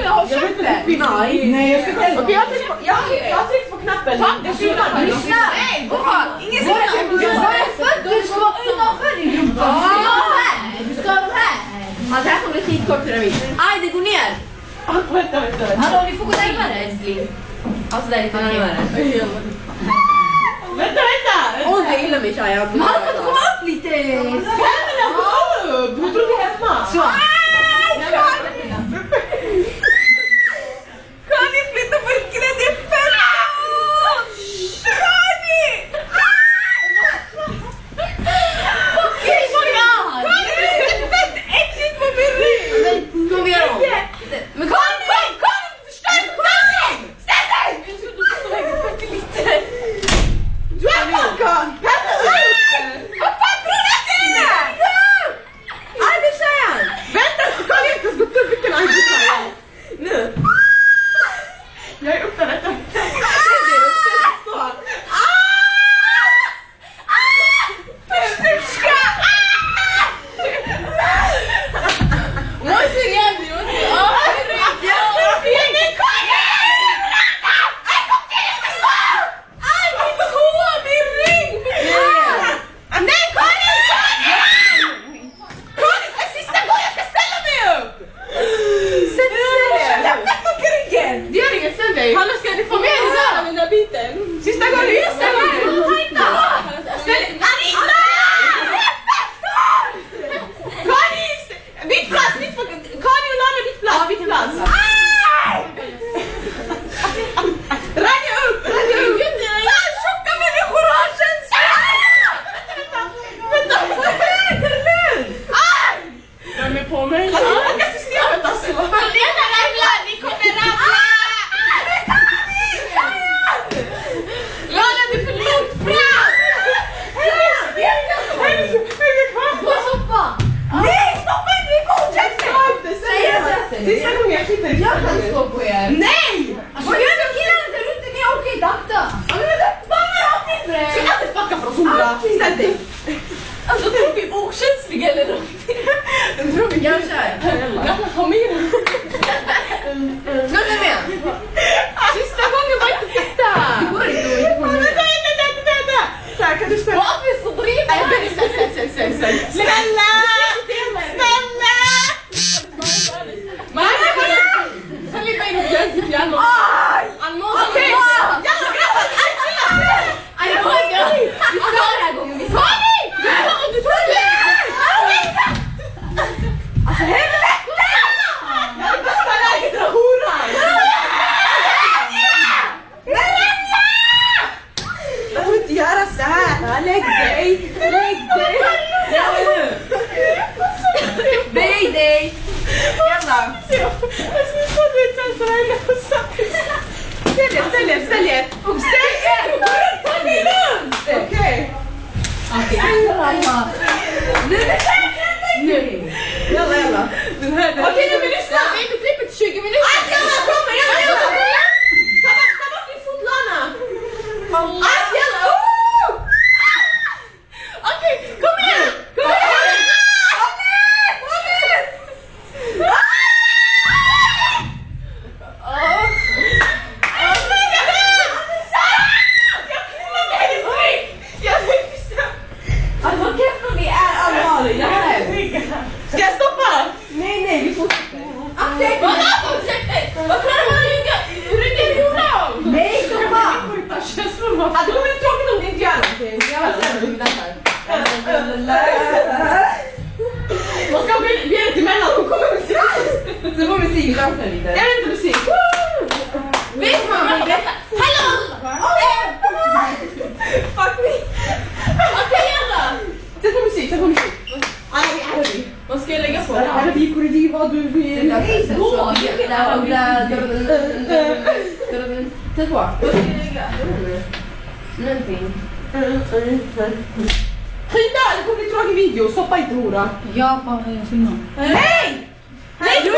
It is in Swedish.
Jag har köpt det! Nej, jag ska själv. Okej, jag trycker på knappen. Lyssna! Ingen säger du ska vara utanför din grupp. Du ska vara här. Alltså här kommer det skitkort pyramid. Aj, det går ner. Vänta. Hallå, vi får gå närmare, älskling. Alltså där är lite närmare. Vänta! Åh, det är illa mig, tjejer. Man kan komma upp lite. Händerna på upp! Hur tror du hemma? Så. Kan ni flytta på ett gräddefält? Rani! Okej, Marianne! Kan ni äckligt på min rygg? Kom igen då. Men kom! Förstärk! Ställ dig! Jag tror du får lägga 40 liter. Du är bakom! Vad fan tror du att det är? Anders säger! Vänta, kolla inte, jag ska ta vilken arbetsgivare. Nu. Jag är uppe, vänta. Sista gången! Byt plats! Karin och Lana, byt plats! Byt plats! Ragga upp! Tjocka människor har känslor! Vänta! Det är lugnt! Vem är på mig? Kan du åka systemet alltså? Lena ramlar! Ni kommer ramla! Lana, det är för långt fram! Gå och soppa! Nej, stoppa inte! Det är godkänt! Sista gången jag sitter i Jag kan stå på er. Nej! Vad gör du killarna där ute? Ni orkar inte akta. Bara rakt in för Ska det. jag alltid backa från sola? Ställ dig! Alltså tror vi är okänsliga eller någonting? Jag kör. Gamla, kom igen! Nu är med. Sista gången, bara inte titta! Det går inte att inte få med. Vänta! Så här, kan du spela? Varför så driver? Snälla! Snälla! Sälj mig något jävligt jävla! Okej! Vi ska göra det här gången. Vi ska. Du tror det! Alltså helvete! Jag är bästa läget av horan! Jag får inte göra så här. Lägg dig! Bej dig! Jävlar! Ställ er! Ta det lugnt! Okej. Nu! Jalla. Okej, nu vill lyssna! Vi är inte klippet 20 minuter! Jalla, kom igen! Ta bort din fot, Lana! Jalla! Okej, kom igen! Ska jag stoppa? Nej, vi får... Vad klarar man att rygga? Hur ryggar du honom? Nej, stoppa! Det kommer bli tråkigt om du inte gör någonting. Vad ska vi ge det emellan? Hon kommer musik. Så får vi se dansa lite. Jag vet inte musik. Vet man vad det är? Hallå! Fuck me. Okej, jävlar! Sätt på musik. Arabi. Vad ska jag lägga på? Arabi, kurdi, vad du vill. Sätt på. Någonting. Skynda, det kommer bli tråkig video. Stoppa inte hora. Ja, jag filmar. Nej! Nej, du